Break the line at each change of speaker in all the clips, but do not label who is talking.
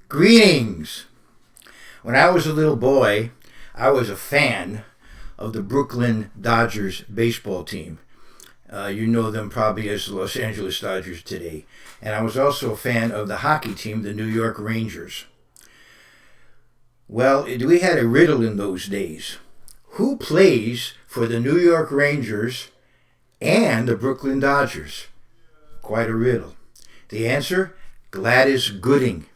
Greetings! When I was a little boy, I was a fan of the Brooklyn Dodgers baseball team. You know them probably as the Los Angeles Dodgers today. And I was also a fan of the hockey team, the New York Rangers. Well, we had a riddle in those days. Who plays for the New York Rangers and the Brooklyn Dodgers? Quite a riddle. The answer? Gladys Gooding.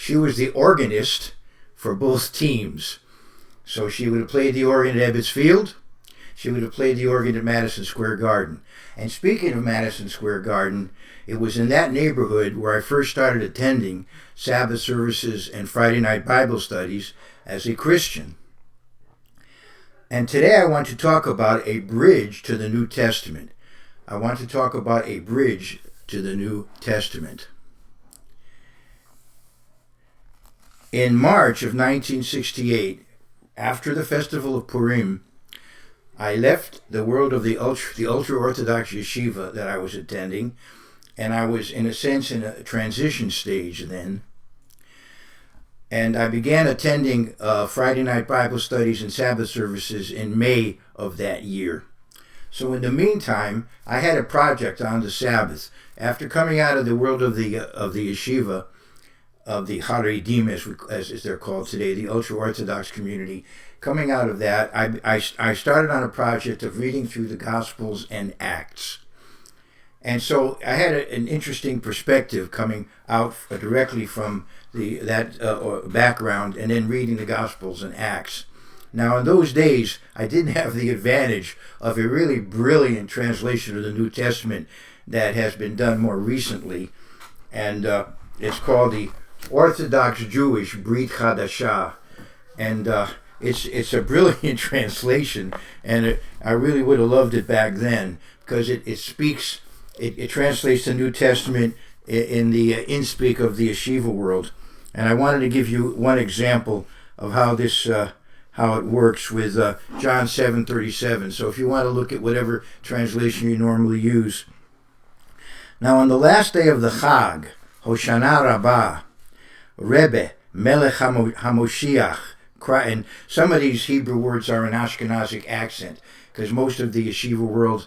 She was the organist for both teams. So she would have played the organ at Ebbets Field. She would have played the organ at Madison Square Garden. And speaking of Madison Square Garden, it was in that neighborhood where I first started attending Sabbath services and Friday night Bible studies as a Christian. And today I want to talk about a bridge to the New Testament. I want to talk about a bridge to the New Testament. In March of 1968, after the festival of Purim, I left the world of the ultra-Orthodox yeshiva that I was attending, and I was, in a sense, in a transition stage then. And I began attending Friday night Bible studies and Sabbath services in May of that year. So in the meantime, I had a project on the Sabbath. After coming out of the world of the yeshiva, of the Haredim, as they're called today, the ultra-Orthodox community, coming out of that, I started on a project of reading through the Gospels and Acts. And so I had an interesting perspective coming out directly from that background and then reading the Gospels and Acts. Now, in those days, I didn't have the advantage of a really brilliant translation of the New Testament that has been done more recently, and it's called the Orthodox Jewish Brit Chadashah, and it's a brilliant translation, and I really would have loved it back then because it translates the New Testament in the in-speak of the yeshiva world. And I wanted to give you one example of how it works with John 7:37. So if you want to look at whatever translation you normally use. Now on the last day of the Chag, Hoshana Rabbah, Rebbe, Melech HaMoshiach, and some of these Hebrew words are an Ashkenazic accent, because most of the yeshiva world,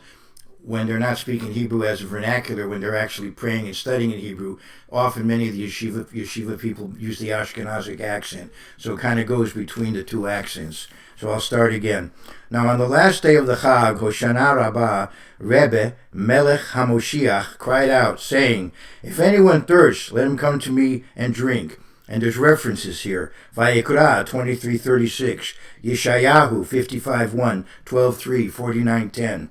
when they're not speaking Hebrew as a vernacular, when they're actually praying and studying in Hebrew, often many of the yeshiva people use the Ashkenazic accent. So it kind of goes between the two accents. So I'll start again. Now on the last day of the Chag, Hoshana Rabbah, Rebbe, Melech HaMoshiach, cried out, saying, "If anyone thirsts, let him come to me and drink." And there's references here. Vayikra 23:36, Yeshayahu 55:1, 12:3, 49:10.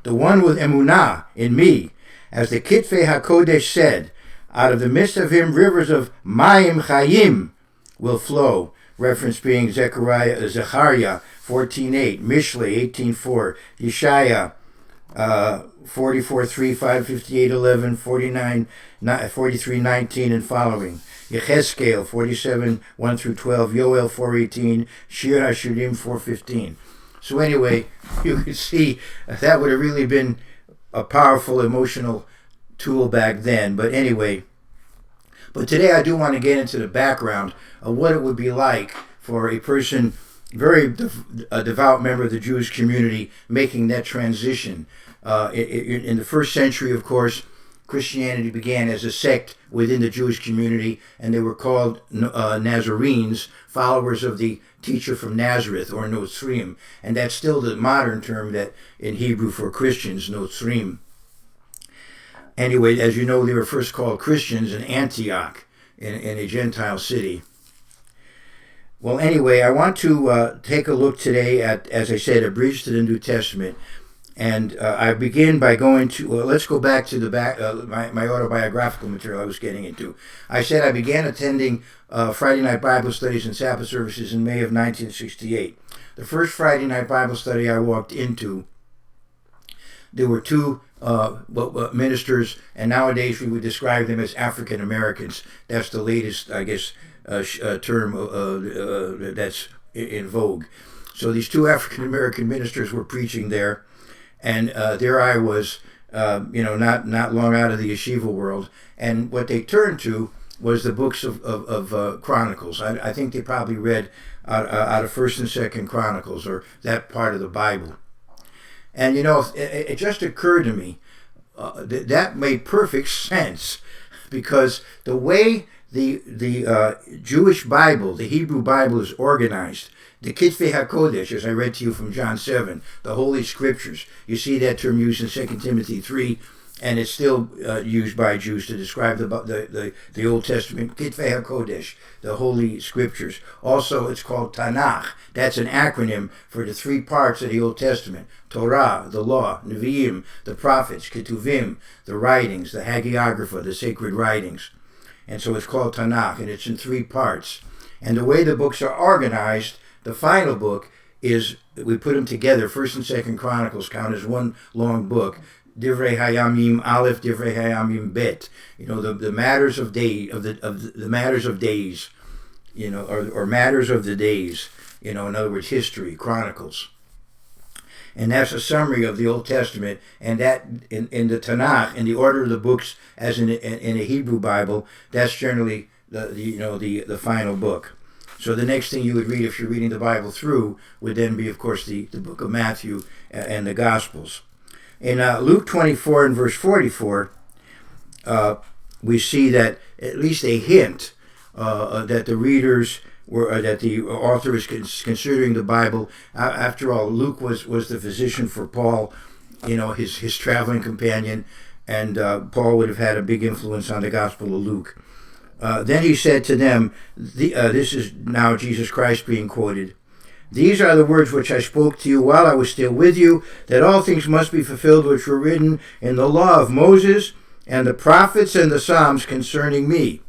The one with emunah in me, as the Kitvei HaKodesh said, out of the midst of him rivers of Mayim Chayim will flow. Reference being Zechariah 14:8, Mishlei 18:4, Yeshaya 44:3, 5:58:11, 43:19 and following. Yechezkel 47:1 through 12, Yoel 4:18, Shir HaShirim 4:15. So anyway, you can see that would have really been a powerful emotional tool back then. But anyway, today I do want to get into the background of what it would be like for a person, a devout member of the Jewish community, making that transition. In the first century, of course, Christianity began as a sect within the Jewish community, and they were called Nazarenes, followers of the teacher from Nazareth, or Notzrim. And that's still the modern term that in Hebrew for Christians, Notzrim. Anyway, as you know, they were first called Christians in Antioch, in a Gentile city. Well, anyway, I want to take a look today at, as I said, a bridge to the New Testament. And I begin by going to, let's go back to my autobiographical material I was getting into. I said I began attending Friday night Bible studies and Sabbath services in May of 1968. The first Friday night Bible study I walked into, there were two ministers, and nowadays we would describe them as African Americans. That's the latest, I guess, term that's in vogue. So these two African American ministers were preaching there. And there I was, not long out of the yeshiva world. And what they turned to was the books of Chronicles. I think they probably read out of First and Second Chronicles, or that part of the Bible. And it just occurred to me that made perfect sense, because the way the Jewish Bible, the Hebrew Bible, is organized, the Kitvei HaKodesh, as I read to you from John 7, the Holy Scriptures. You see that term used in 2 Timothy 3, and it's still used by Jews to describe the Old Testament, Kitvei HaKodesh, the Holy Scriptures. Also, it's called Tanakh. That's an acronym for the three parts of the Old Testament: Torah, the law; Nevi'im, the prophets; Ketuvim, the writings, the hagiographa, the sacred writings. And so it's called Tanakh, and it's in three parts. And the way the books are organized, the final book is, we put them together. First and Second Chronicles count as one long book. Divrei Hayamim Aleph, Divrei Hayamim Bet. The matters of the matters of days. Or matters of the days. In other words, history, Chronicles. And that's a summary of the Old Testament. And that in the Tanakh, in the order of the books, as in a Hebrew Bible, that's generally the final book. So the next thing you would read, if you're reading the Bible through, would then be, of course, the book of Matthew and the Gospels. In Luke 24 and verse 44, we see that at least a hint that the readers that the author is considering the Bible. After all, Luke was the physician for Paul, his traveling companion, and Paul would have had a big influence on the Gospel of Luke. Then he said to them, this is now Jesus Christ being quoted, "These are the words which I spoke to you while I was still with you, that all things must be fulfilled which were written in the law of Moses and the prophets and the Psalms concerning me."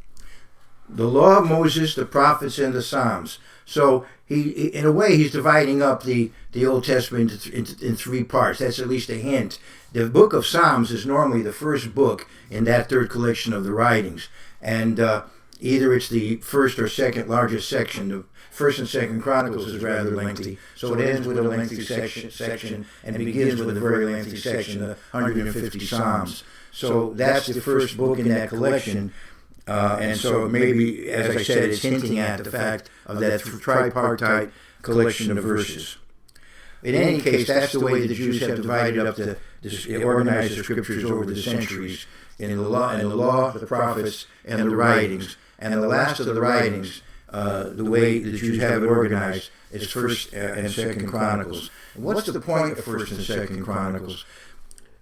The law of Moses, the prophets, and the Psalms. So he, in a way, he's dividing up the Old Testament in three parts. That's at least a hint. The book of Psalms is normally the first book in that third collection of the writings. And either it's the first or second largest section. The First and Second Chronicles is rather lengthy. So it ends with a lengthy section and begins with a very lengthy section, the 150 Psalms. So that's the first book in that collection. And so maybe, as I said, it's hinting at the fact of that tripartite collection of verses. In any case, that's the way the Jews have divided up organized the scriptures over the centuries, in the law, the prophets, and the writings. And the last of the writings, the way the Jews have it organized, is First and Second Chronicles. And what's the point of First and Second Chronicles?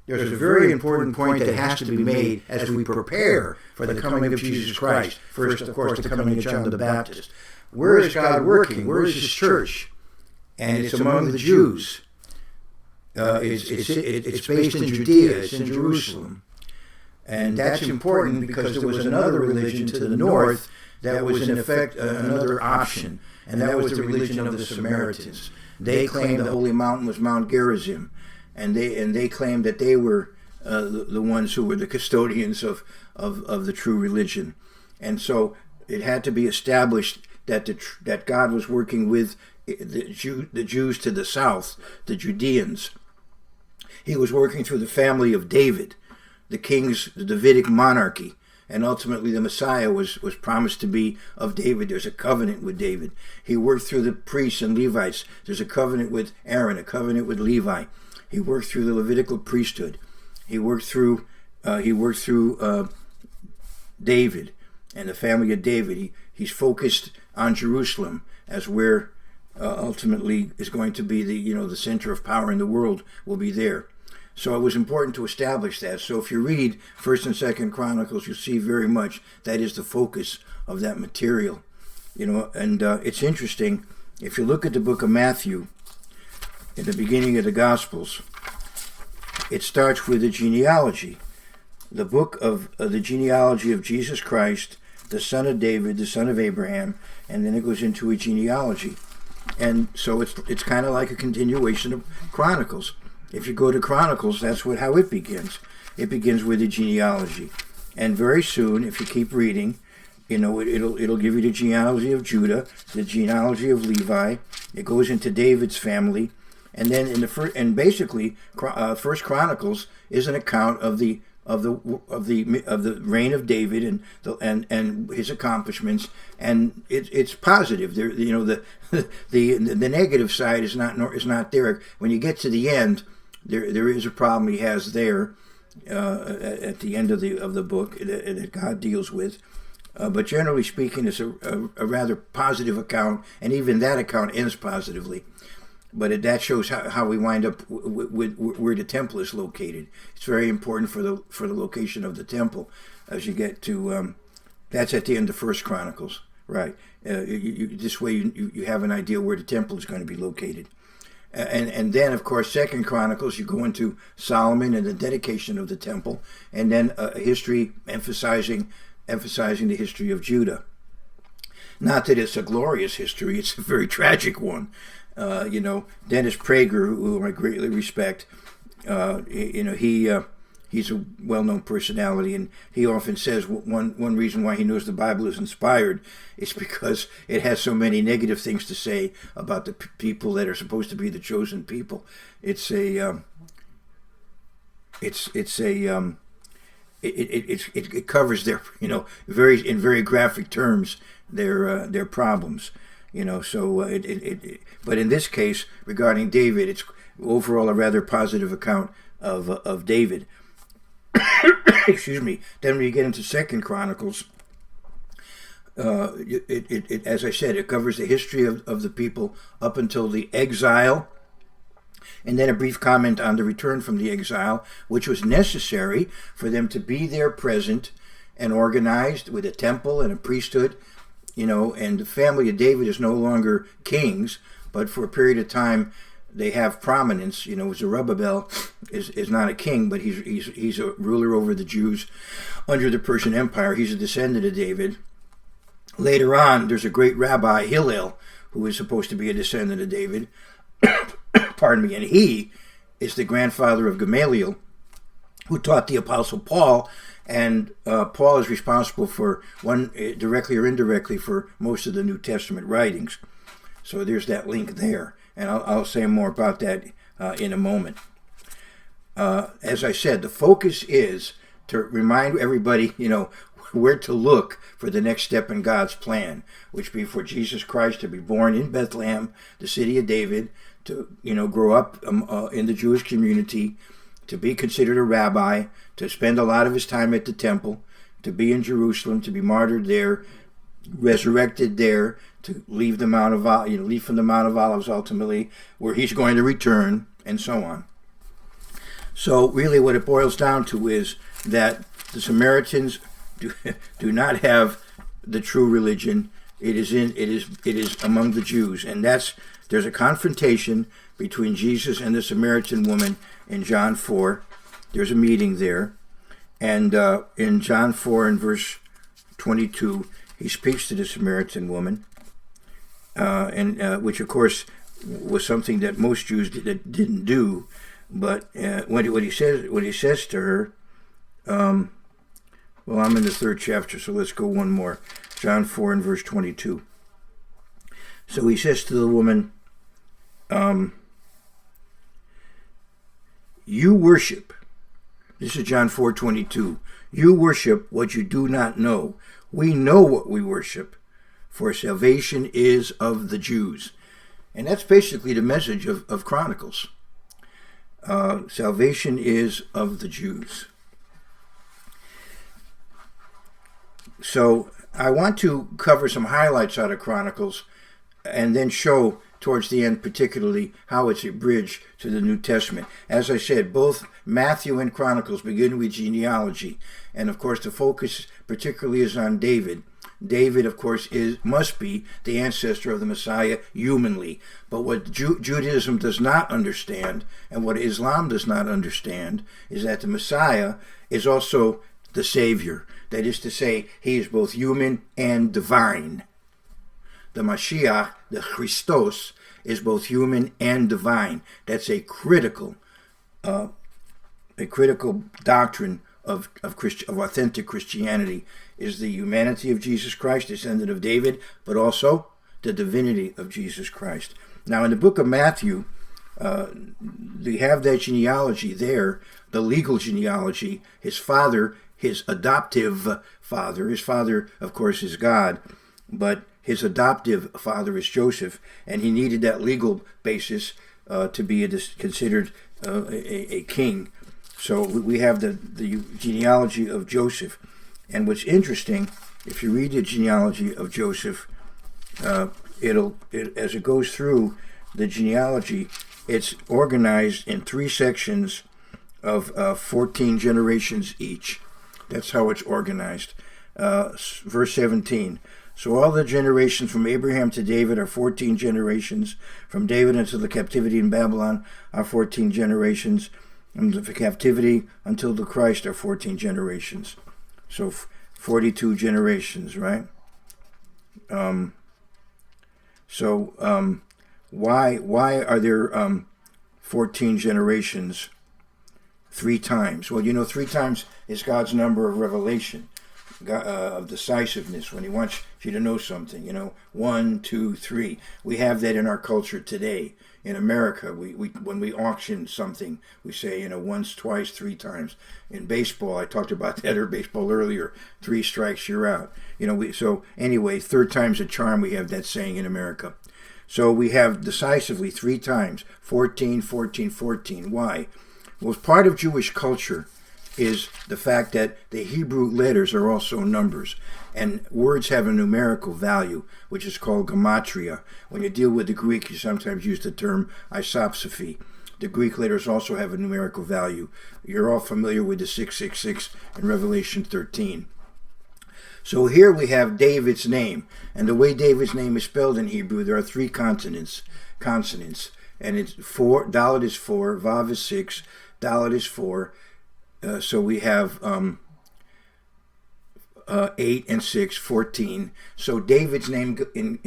There's a very important point that has to be made as we prepare for the coming of Jesus Christ. First, of course, the coming of John the Baptist. Where is God working? Where is His church? And it's among the Jews. It's based in Judea. It's in Jerusalem. And that's important because there was another religion to the north that was in effect another option. And that was the religion of the Samaritans. They claimed the holy mountain was Mount Gerizim. And they claimed that they were the ones who were the custodians of the true religion. And so it had to be established that God was working with the Jews to the south, the Judeans. He was working through the family of David, the Davidic monarchy. And ultimately the Messiah was promised to be of David. There's a covenant with David. He worked through the priests and Levites. There's a covenant with Aaron, a covenant with Levi. He worked through the Levitical priesthood. He worked through David and the family of David. He's focused on Jerusalem as where ultimately is going to be the center of power in the world will be there. So it was important to establish that. So if you read First and Second Chronicles, you'll see very much that is the focus of that material. And it's interesting if you look at the book of Matthew. In the beginning of the Gospels, it starts with a genealogy. The book of the genealogy of Jesus Christ, the son of David, the son of Abraham, and then it goes into a genealogy. And so it's kind of like a continuation of Chronicles. If you go to Chronicles, that's how it begins. It begins with a genealogy. And very soon, if you keep reading, it'll give you the genealogy of Judah, the genealogy of Levi. It goes into David's family. And then basically, First Chronicles is an account of the the reign of David and his accomplishments, and it's positive. There, the negative side is not there. When you get to the end, there is a problem he has there at the end of the book that God deals with. But generally speaking, it's a rather positive account, and even that account ends positively. But that shows how we wind up with where the temple is located. It's very important for the location of the temple as you get to. That's at the end of First Chronicles, right? This way you have an idea where the temple is going to be located, and then of course Second Chronicles you go into Solomon and the dedication of the temple, and then a history emphasizing the history of Judah. Not that it's a glorious history; it's a very tragic one. Dennis Prager, who I greatly respect, he's a well-known personality, and he often says one reason why he knows the Bible is inspired is because it has so many negative things to say about the people that are supposed to be the chosen people. It covers their, in very graphic terms their problems. But in this case, regarding David, it's overall a rather positive account of David. Excuse me. Then when you get into Second Chronicles, as I said, it covers the history of the people up until the exile, and then a brief comment on the return from the exile, which was necessary for them to be there present and organized with a temple and a priesthood. And the family of David is no longer kings, but for a period of time they have prominence. Zerubbabel is not a king, but he's a ruler over the Jews under the Persian Empire. He's a descendant of David. Later on, there's a great rabbi, Hillel, who is supposed to be a descendant of David. Pardon me, and he is the grandfather of Gamaliel, who taught the Apostle Paul. And Paul is responsible for directly or indirectly, for most of the New Testament writings. So there's that link there. And I'll say more about that in a moment. As I said, the focus is to remind everybody, where to look for the next step in God's plan, which be for Jesus Christ to be born in Bethlehem, the city of David, to, grow up in the Jewish community, to be considered a rabbi, to spend a lot of his time at the temple, to be in Jerusalem, to be martyred there, resurrected there, to leave from the Mount of Olives ultimately, where he's going to return, and so on. So really what it boils down to is that the Samaritans do not have the true religion. It is among the Jews, and there's a confrontation between Jesus and the Samaritan woman in John 4. There's a meeting there. And in John 4 and verse 22, he speaks to the Samaritan woman, and which, of course, was something that most Jews didn't do. But what he says to her, I'm in the third chapter, so let's go one more. John 4 and verse 22. So he says to the woman, you worship. This is John 4:22. You worship what you do not know. We know what we worship, for salvation is of the Jews. And that's basically the message of Chronicles. Salvation is of the Jews. So I want to cover some highlights out of Chronicles and then show towards the end particularly how it's a bridge to the New Testament. As I said, both Matthew and Chronicles begin with genealogy, and of course the focus particularly is on David. David, of course, must be the ancestor of the Messiah humanly. But what Judaism does not understand, and what Islam does not understand, is that the Messiah is also the Savior. That is to say, he is both human and divine. The Mashiach, the Christos, is both human and divine. That's a critical doctrine of authentic Christianity, is the humanity of Jesus Christ, descendant of David, but also the divinity of Jesus Christ. Now, in the book of Matthew, we have that genealogy there, the legal genealogy. His father, his adoptive father, his father, of course, is God, but his adoptive father is Joseph, and he needed that legal basis to be considered a king. So we have the genealogy of Joseph. And what's interesting, if you read the genealogy of Joseph, as it goes through the genealogy, it's organized in 3 sections of 14 generations each. That's how it's organized. Verse 17. So all the generations from Abraham to David are 14 generations. From David until the captivity in Babylon are 14 generations. From the captivity until the Christ are 14 generations. So 42 generations, right? Why are there 14 generations 3 times? Well, 3 times is God's number of revelation, of decisiveness, when he wants you to know something. 1, 2, 3. We have that in our culture today. In America, we when we auction something, we say, once, twice, 3 times. In baseball, I talked about that baseball earlier. 3 strikes, you're out. So anyway, 3rd time's a charm. We have that saying in America. So we have decisively 3 times, 14, 14, 14. Why? Well, part of Jewish culture is the fact that the Hebrew letters are also numbers, and words have a numerical value, which is called gematria. When you deal with the Greek, you sometimes use the term isopsephy. The Greek letters also have a numerical value. You're all familiar with the 666 in Revelation 13. So here we have David's name, and the way David's name is spelled in Hebrew, there are 3 consonants, and it's 4. Dalet is 4, Vav is 6, Dalet is 4. So we have 8 and 6, 14. So David's name in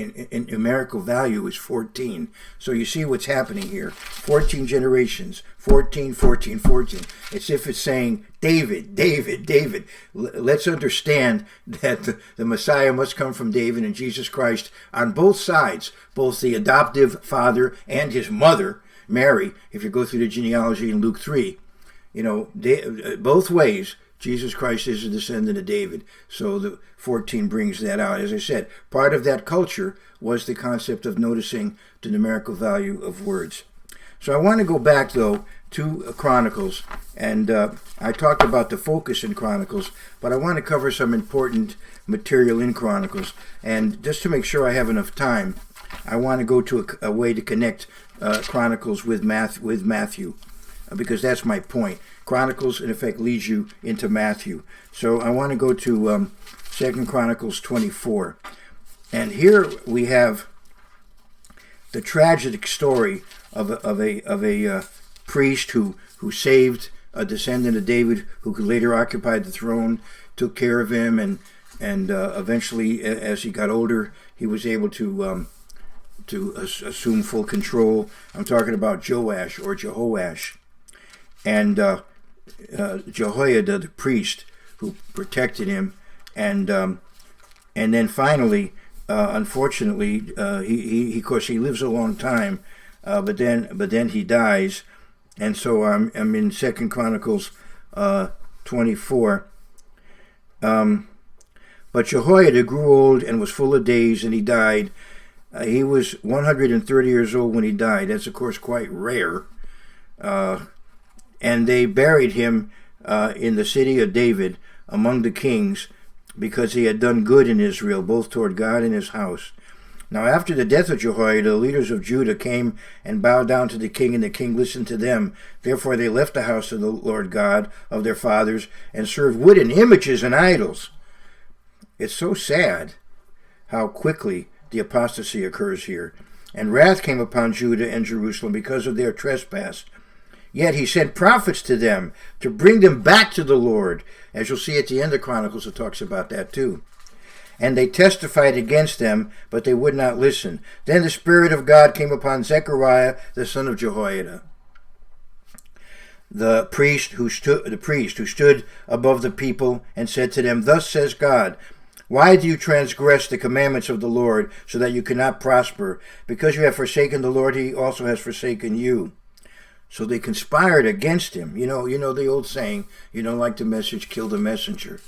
numerical value is 14. So you see what's happening here. 14 generations, 14, 14, 14. It's if it's saying, David, David, David. Let's understand that the Messiah must come from David and Jesus Christ on both sides, both the adoptive father and his mother, Mary, if you go through the genealogy in Luke 3. Both ways, Jesus Christ is a descendant of David. So the 14 brings that out. As I said, part of that culture was the concept of noticing the numerical value of words. So I want to go back, though, to Chronicles. And I talked about the focus in Chronicles, but I want to cover some important material in Chronicles. And just to make sure I have enough time, I want to go to a way to connect Chronicles with Matthew. Because that's my point. Chronicles, in effect, leads you into Matthew. So I want to go to 2 Chronicles 24. And here we have the tragic story of a priest who saved a descendant of David who later occupied the throne, took care of him, and eventually, as he got older, he was able to assume full control. I'm talking about Joash or Jehoash. And Jehoiada, the priest, who protected him, and then finally, unfortunately, he of course he lives a long time, but then he dies, and so I'm in 2 Chronicles 24. But Jehoiada grew old and was full of days, and he died. He was 130 years old when he died. That's of course quite rare. And they buried him in the city of David among the kings, because he had done good in Israel, both toward God and his house. Now after the death of Jehoiada, the leaders of Judah came and bowed down to the king, and the king listened to them. Therefore they left the house of the Lord God of their fathers and served wooden images and idols. It's so sad how quickly the apostasy occurs here. And wrath came upon Judah and Jerusalem because of their trespass. Yet he sent prophets to them to bring them back to the Lord. As you'll see at the end of Chronicles, it talks about that too. And they testified against them, but they would not listen. Then the Spirit of God came upon Zechariah, the son of Jehoiada, the priest who stood above the people, and said to them, Thus says God, why do you transgress the commandments of the Lord, so that you cannot prosper? Because you have forsaken the Lord, he also has forsaken you. So they conspired against him. You know the old saying, you don't like the message, kill the messenger.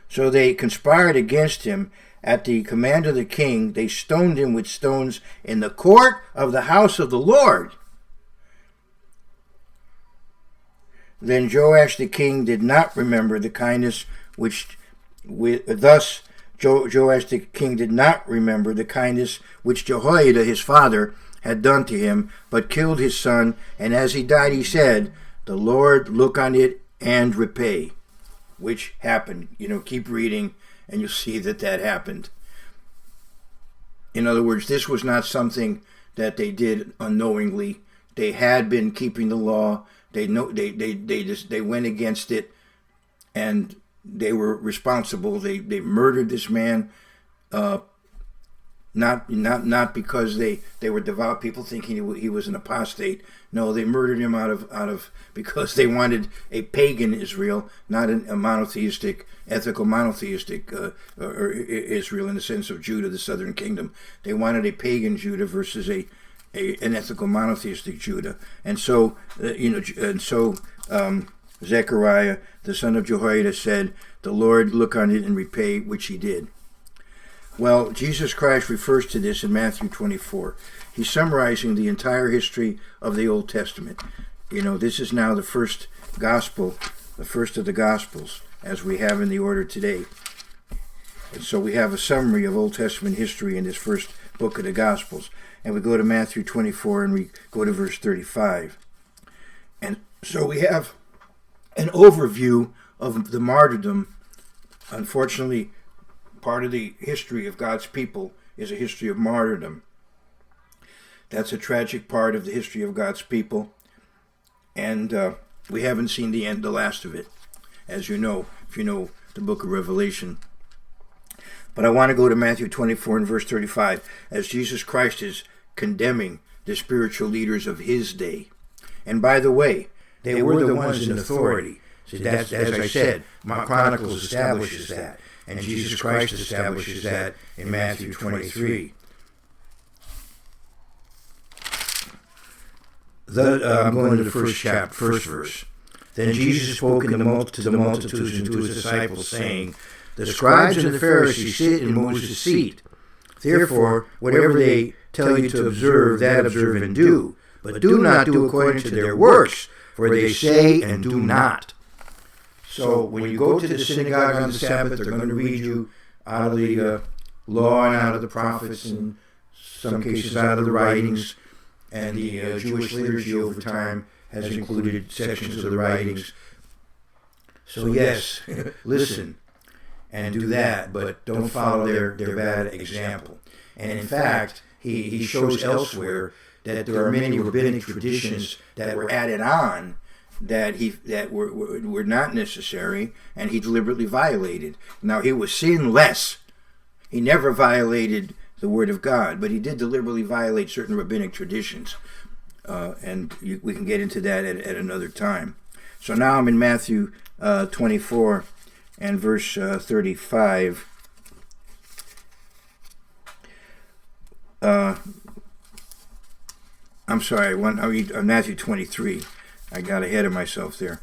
So they conspired against him. At the command of the king, they stoned him with stones in the court of the house of the Lord. Then Joash the king did not remember the kindness which Joash the king did not remember the kindness which Jehoiada his father had done to him, but killed his son, and as he died he said, "The Lord look on it and repay," which happened. Keep reading and you'll see that happened. In other words, this was not something that they did unknowingly. They had been keeping the law. They went against it, and they were responsible. They murdered this man, not because they were devout people thinking he was an apostate. No, they murdered him out of because they wanted a pagan Israel, not a monotheistic, ethical monotheistic or Israel in the sense of Judah, the southern kingdom. They wanted a pagan Judah versus an ethical monotheistic Judah, and so Zechariah, the son of Jehoiada, said, "The Lord look on it and repay," which he did. Well, Jesus Christ refers to this in Matthew 24. He's summarizing the entire history of the Old Testament. This is now the first gospel, the first of the Gospels, as we have in the order today. And so we have a summary of Old Testament history in this first book of the Gospels. And we go to Matthew 24 and we go to verse 35. And so we have an overview of the martyrdom. Unfortunately, part of the history of God's people is a history of martyrdom. That's a tragic part of the history of God's people. And we haven't seen the last of it, as you know, if you know the book of Revelation. But I want to go to Matthew 24 and verse 35, as Jesus Christ is condemning the spiritual leaders of his day. And by the way, they were the ones in authority. So that's, as I said, Chronicles establishes that. And Jesus Christ establishes that in Matthew 23. I'm going to the first verse. Then Jesus spoke to the multitudes and to his disciples, saying, "The scribes and the Pharisees sit in Moses' seat. Therefore, whatever they tell you to observe, that observe and do. But do not do according to their works, for they say and do not." So when you go to the synagogue on the Sabbath, they're going to read you out of the law and out of the prophets, and some cases out of the writings. And the Jewish liturgy over time has included sections of the writings. So yes, listen and do that, but don't follow their bad example. And in fact, he shows elsewhere that there are many rabbinic traditions that were added on that were not necessary, and he deliberately violated. Now, he was sinless. He never violated the word of God, but he did deliberately violate certain rabbinic traditions. And we can get into that at another time. So now I'm in Matthew 24 and verse 35. I'm sorry, I read Matthew 23. I got ahead of myself there.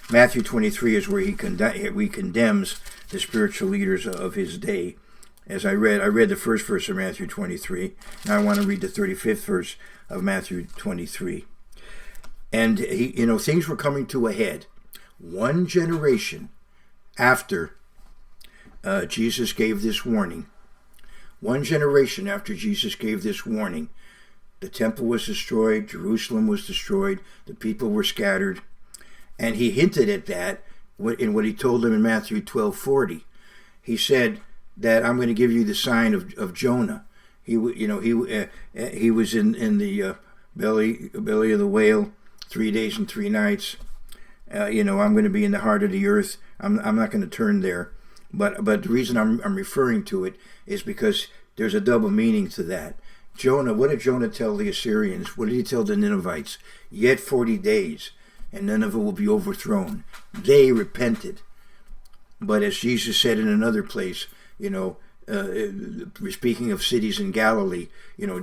Matthew 23 is where he condemns the spiritual leaders of his day. As I read the first verse of Matthew 23. Now I want to read the 35th verse of Matthew 23. And things were coming to a head. One generation after Jesus gave this warning. One generation after Jesus gave this warning, the temple was destroyed, Jerusalem was destroyed, the people were scattered. And he hinted at that in what he told them in Matthew 12:40. He said that I'm going to give you the sign of Jonah. He was in the belly of the whale 3 days and 3 nights. I'm going to be in the heart of the earth. I'm not going to turn there. But the reason I'm referring to it is because there's a double meaning to that. Jonah, what did Jonah tell the Assyrians? What did he tell the Ninevites? Yet 40 days, and Nineveh will be overthrown. They repented. But as Jesus said in another place, speaking of cities in Galilee,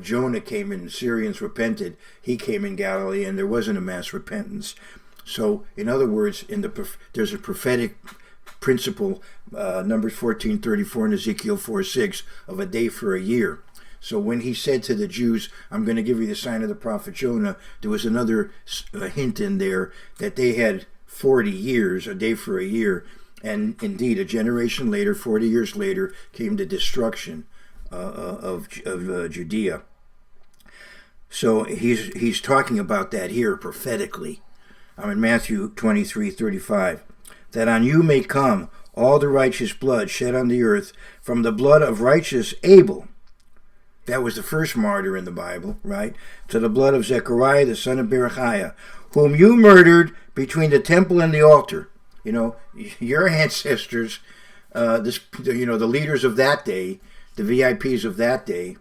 Jonah came in, the Syrians repented. He came in Galilee, and there wasn't a mass repentance. So, in other words, there's a prophetic principle, Numbers 14:34 and Ezekiel 4:6, of a day for a year. So when he said to the Jews, I'm going to give you the sign of the prophet Jonah, there was another hint in there that they had 40 years, a day for a year. And indeed, a generation later, 40 years later, came the destruction of Judea. So he's talking about that here prophetically. I'm in Matthew 23:35. That on you may come all the righteous blood shed on the earth, from the blood of righteous Abel. That was the first martyr in the Bible, right? To the blood of Zechariah, the son of Berechiah, whom you murdered between the temple and the altar. Your ancestors, the leaders of that day, the VIPs of that day,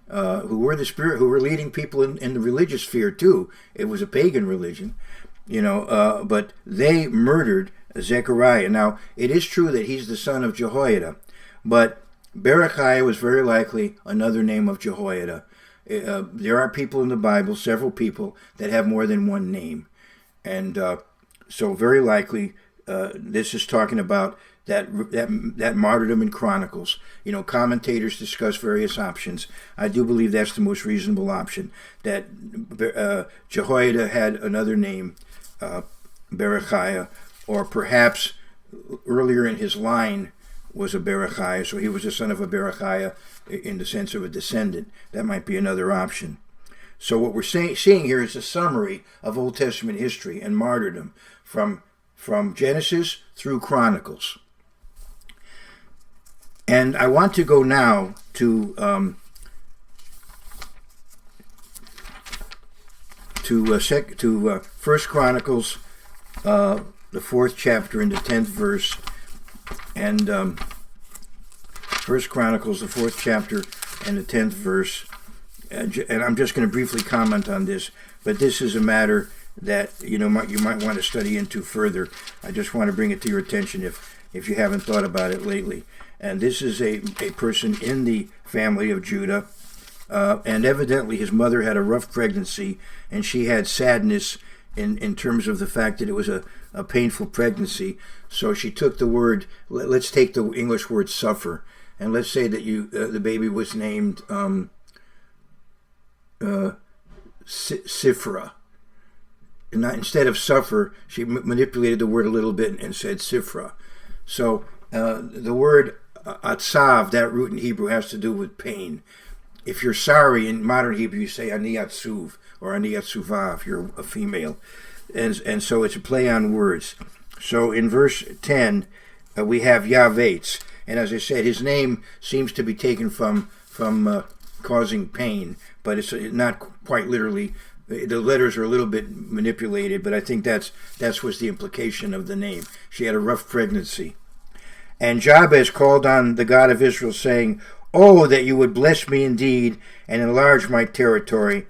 who were leading people in the religious sphere too. It was a pagan religion, but they murdered Zechariah. Now, it is true that he's the son of Jehoiada, but Berechiah was very likely another name of Jehoiada. There are people in the Bible, several people, that have more than one name. And so very likely this is talking about that martyrdom in Chronicles. Commentators discuss various options. I do believe that's the most reasonable option, that Jehoiada had another name, Berechiah, or perhaps earlier in his line was a Berechiah, so he was the son of a Berechiah in the sense of a descendant. That might be another option. So what we're seeing here is a summary of Old Testament history and martyrdom from Genesis through Chronicles. And I want to go now to 1 Chronicles, the 4th chapter and the 10th verse, and 1 Chronicles, the 4th chapter and the 10th verse. And I'm just going to briefly comment on this, but this is a matter that you might want to study into further. I just want to bring it to your attention if you haven't thought about it lately. And this is a person in the family of Judah, and evidently his mother had a rough pregnancy, and she had sadness in terms of the fact that it was a painful pregnancy. So she took the word, let's take the English word suffer, and let's say that the baby was named Sifra. Instead of suffer, she manipulated the word a little bit and said Sifra. So the word atzav, that root in Hebrew, has to do with pain. If you're sorry, in modern Hebrew, you say ani atzuv or ani atzuva if you're a female. And so it's a play on words. So in verse 10, we have Yavetz. And as I said, his name seems to be taken from causing pain, but it's not quite literally. The letters are a little bit manipulated, but I think that's was the implication of the name. She had a rough pregnancy. And Jabez called on the God of Israel, saying, "Oh, that you would bless me indeed and enlarge my territory,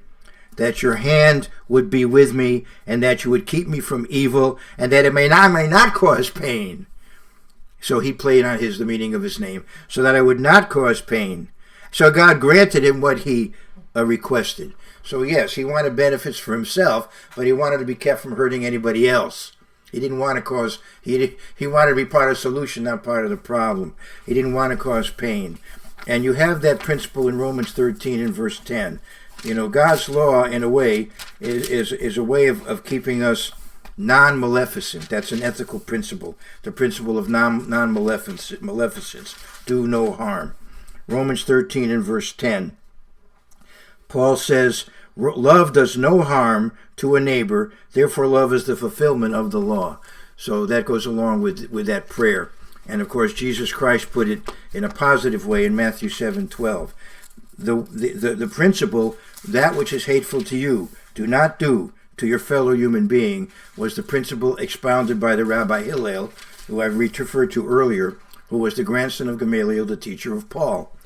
that your hand would be with me, and that you would keep me from evil, and that it may not cause pain." So he played on the meaning of his name, so that I would not cause pain. So God granted him what he requested. So yes, he wanted benefits for himself, but he wanted to be kept from hurting anybody else. He didn't want to cause, he wanted to be part of the solution, not part of the problem. He didn't want to cause pain. And you have that principle in Romans 13 and verse 10. God's law, in a way, is a way of keeping us non-maleficent. That's an ethical principle. The principle of non-maleficence. Do no harm. Romans 13 and verse 10. Paul says, love does no harm to a neighbor, therefore love is the fulfillment of the law. So that goes along with that prayer. And of course, Jesus Christ put it in a positive way in Matthew 7:12. The principle, that which is hateful to you, do not do to your fellow human being, was the principle expounded by the Rabbi Hillel, who I've referred to earlier, who was the grandson of Gamaliel, the teacher of Paul,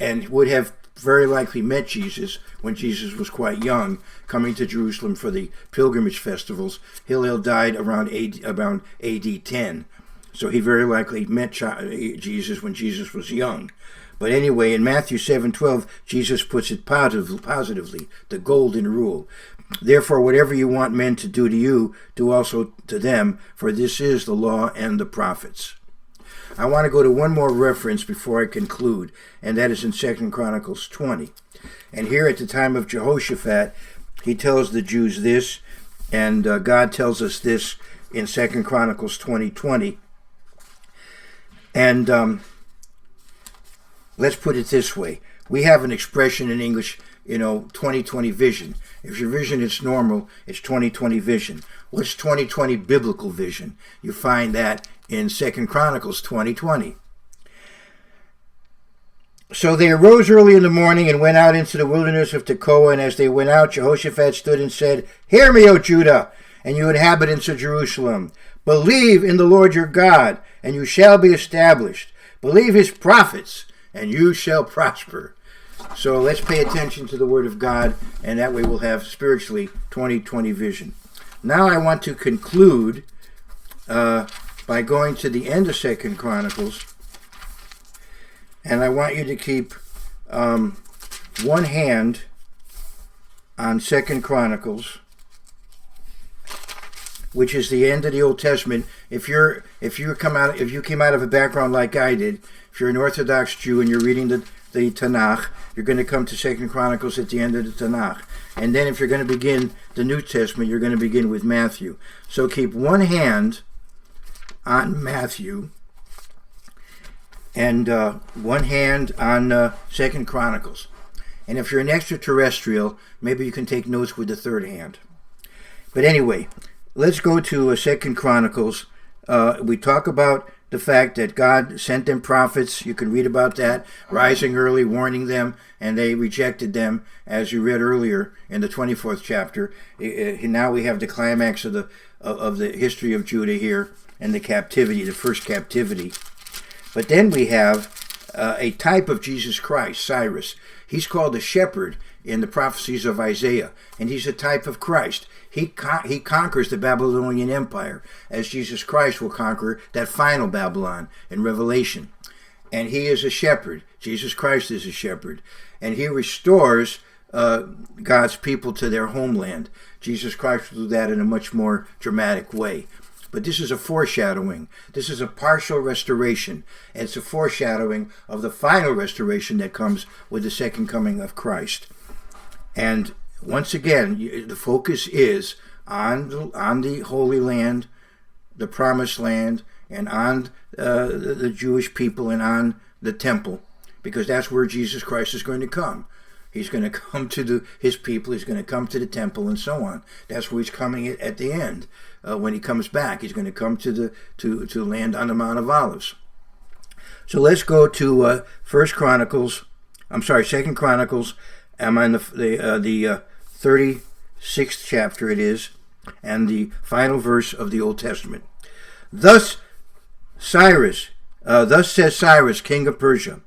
and would have very likely met Jesus when Jesus was quite young, coming to Jerusalem for the pilgrimage festivals. Hillel died around AD 10. So he very likely met Jesus when Jesus was young. But anyway, in Matthew 7:12, Jesus puts it positively, the golden rule. Therefore, whatever you want men to do to you, do also to them, for this is the law and the prophets. I want to go to one more reference before I conclude, and that is in 2 Chronicles 20. And here at the time of Jehoshaphat, he tells the Jews this, and God tells us this in 2 Chronicles 20:20. And let's put it this way. We have an expression in English, 20/20 vision. If your vision is normal, it's 20/20 vision. What's 20/20 biblical vision? You find that in 2 Chronicles 20:20. So they arose early in the morning and went out into the wilderness of Tekoa, and as they went out, Jehoshaphat stood and said, "Hear me, O Judah, and you inhabitants of Jerusalem. Believe in the Lord your God, and you shall be established. Believe his prophets, and you shall prosper." So let's pay attention to the word of God, and that way we'll have spiritually 20/20 vision. Now I want to conclude by going to the end of 2 Chronicles, and I want you to keep one hand on 2 Chronicles, which is the end of the Old Testament. If you came out of a background like I did, if you're an Orthodox Jew and you're reading the Tanakh, you're going to come to 2 Chronicles at the end of the Tanakh. And then if you're going to begin the New Testament, you're going to begin with Matthew. So keep one hand on Matthew and one hand on 2 Chronicles. And if you're an extraterrestrial, maybe you can take notes with the third hand. But anyway, let's go to 2 Chronicles. We talk about the fact that God sent them prophets. You can read about that, rising early, warning them, and they rejected them, as you read earlier in the 24th chapter. Now we have the climax of the history of Judah here, and the captivity, the first captivity. But then we have a type of Jesus Christ, Cyrus. He's called a shepherd in the prophecies of Isaiah, and he's a type of Christ. He conquers the Babylonian Empire, as Jesus Christ will conquer that final Babylon in Revelation. And he is a shepherd. Jesus Christ is a shepherd. And he restores God's people to their homeland. Jesus Christ will do that in a much more dramatic way. But this is a foreshadowing. This is a partial restoration. And it's a foreshadowing of the final restoration that comes with the second coming of Christ. And once again, the focus is on the Holy Land, the Promised Land, and on the Jewish people, and on the temple, because that's where Jesus Christ is going to come. He's going to come to his people. He's going to come to the temple, and so on. That's where he's coming at the end. When he comes back, he's going to come to land on the Mount of Olives. So let's go to 2 Chronicles. I'm on the 36th chapter it is, and the final verse of the Old Testament. Thus says Cyrus, king of Persia,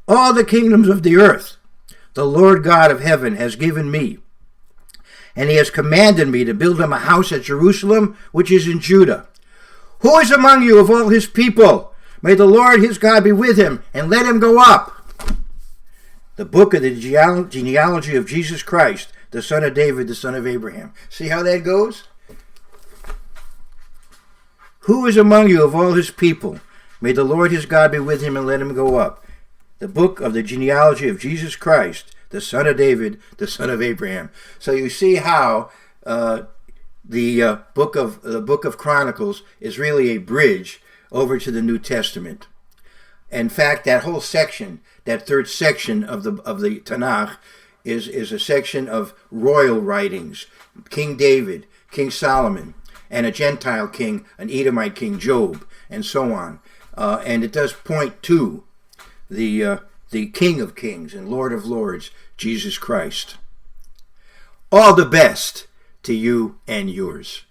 all the kingdoms of the earth the Lord God of heaven has given me, and he has commanded me to build him a house at Jerusalem, which is in Judah. Who is among you of all his people? May the Lord his God be with him, and let him go up. The book of the genealogy of Jesus Christ, the son of David, the son of Abraham. See how that goes? Who is among you of all his people? May the Lord his God be with him, and let him go up. The book of the genealogy of Jesus Christ, the son of David, the son of Abraham. So you see how the book of Chronicles is really a bridge over to the New Testament. In fact, that whole section, that third section of the Tanakh, is a section of royal writings. King David, King Solomon, and a Gentile king, an Edomite king, Job, and so on. And it does point to the King of Kings and Lord of Lords, Jesus Christ. All the best to you and yours.